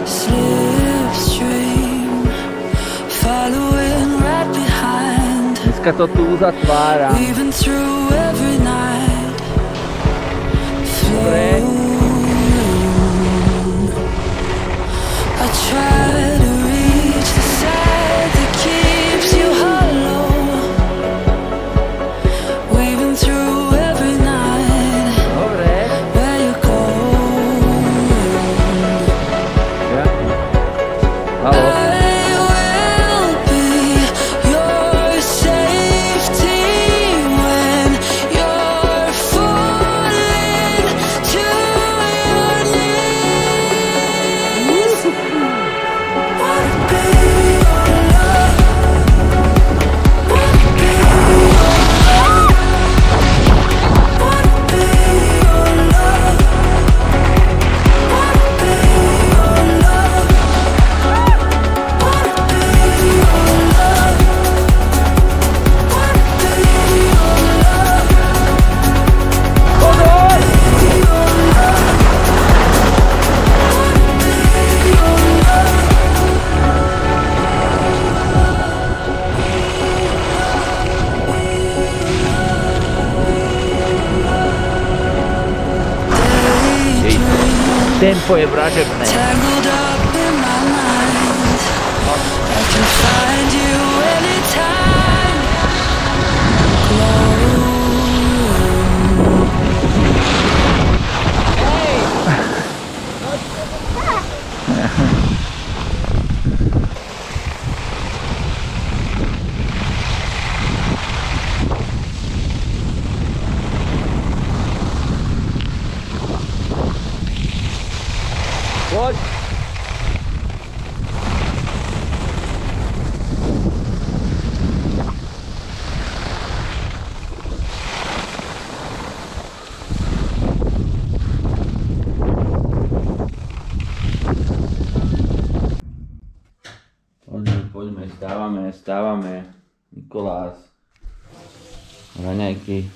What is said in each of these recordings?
slipstream, following right behind. Dneska to tu uzatvára. Even through every night, Dobre. I try to reach the side that keeps you hollow. Weaving through every night. Dobre. Where you go? Ja. Haló. I will be your safety when you're falling to your knees. Wanna be your love. Wanna be your love. Wanna be your love. Wanna be your love. Wanna be your love. Wanna be your love. Hold on. Tempo je vražebné. Tangled up in my mind. I can find you anytime. Poď. Poďme, stávame. Nikolás. Raňajky.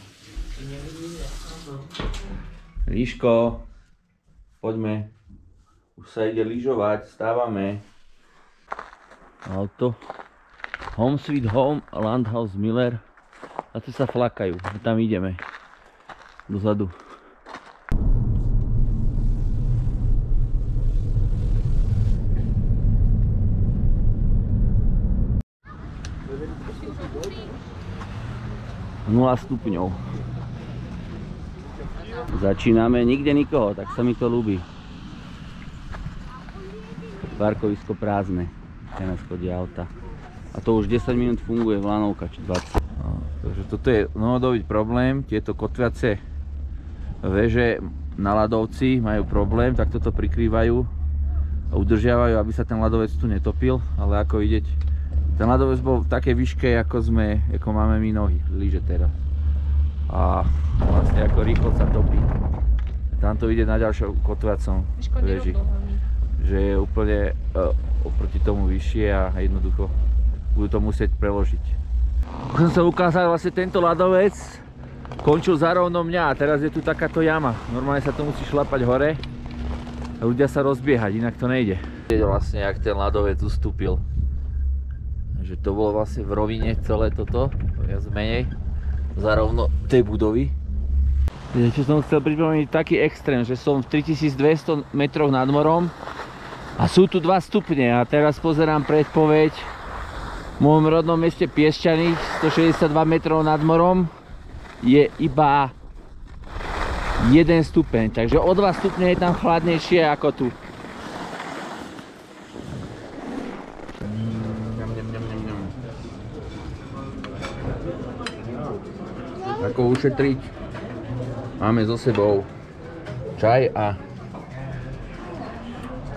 Líško. Poďme. Už sa ide lyžovať, stávame. Auto. Home Sweet Home, Landhaus Miller. A tu sa flakajú, tam ideme. Dozadu. Nula stupňov. Začíname, nikde nikoho, tak sa mi to ľúbi. Parkovisko prázdne, kde nás chodia auta. A to už 10 minút funguje vlanovka, či 20. Takže toto je novodobý problém, tieto kotviace veže na ľadovci majú problém, tak toto prikrývajú a udržiavajú, aby sa ten ľadovec tu netopil, ale ako vidieť, ten ľadovec bol v takej výške, ako máme my nohy, lyže teraz. A vlastne ako rýchlo sa topí. Tam to ide na ďalšom kotviacom veži, že je úplne oproti tomu vyššie a jednoducho budú to musieť preložiť. Už som sa ukázal, vlastne tento ľadovec končil za rovno mňa a teraz je tu takáto jama. Normálne sa to musí šlapať hore a ľudia sa rozbiehať, inak to nejde. Vidieť vlastne, jak ten ľadovec ustúpil. Že to bolo vlastne v rovine celé toto, viac menej, za rovno tej budovy. Čo som chcel pripomeniť, taký extrém, že som v 3200 metroch nad morom a sú tu 2 stupne a teraz pozerám predpoveď v môjom rodnom meste Piešťany, 162 metrov nad morom, je iba 1 stupeň, takže o 2 stupne je tam chladnejšie ako tu. Ako ušetriť? Máme so sebou čaj a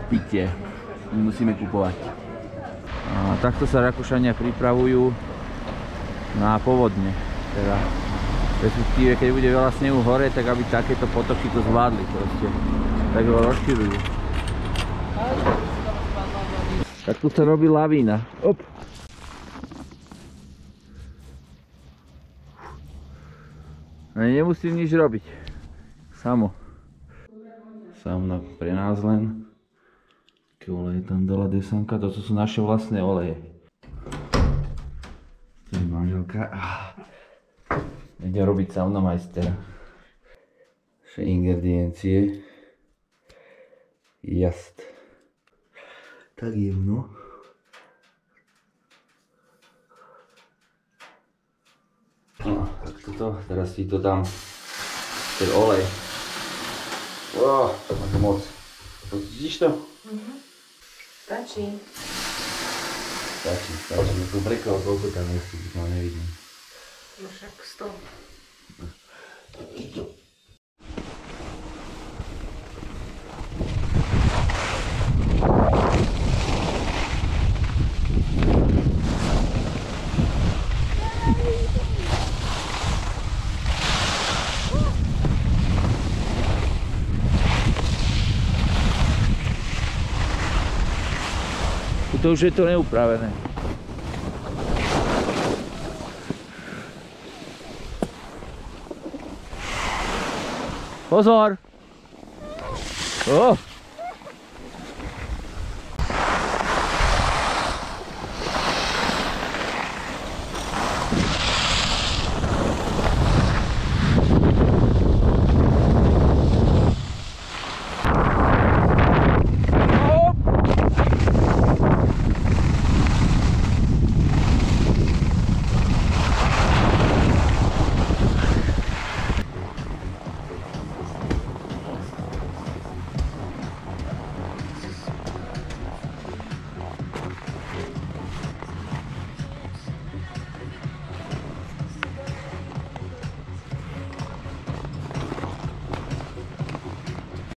pitie. Musíme kupovať. A takto sa Rakúšania pripravujú na povodne. Teda, respektíve, keď bude veľa snehu hore, tak aby takéto potoky to zvládli proste. Tak ho rozširujú. Tak tu sa robí lavína. Op. Nemusím nič robiť. Samo. Sauna pre nás len. Aké oleje tam dala Desanka, to sú naše vlastné oleje. To je manželka. Ide robiť saunamajstera. Naše ingrediencie. Jasť. Tak jemno. No, tak toto, teraz si to dám, ten olej. To máš moc. Vidíš to? Stačí. Stačí. To prekal, koľko tam je, no nevidím. No však 100. To už je to neupravené. Pozor!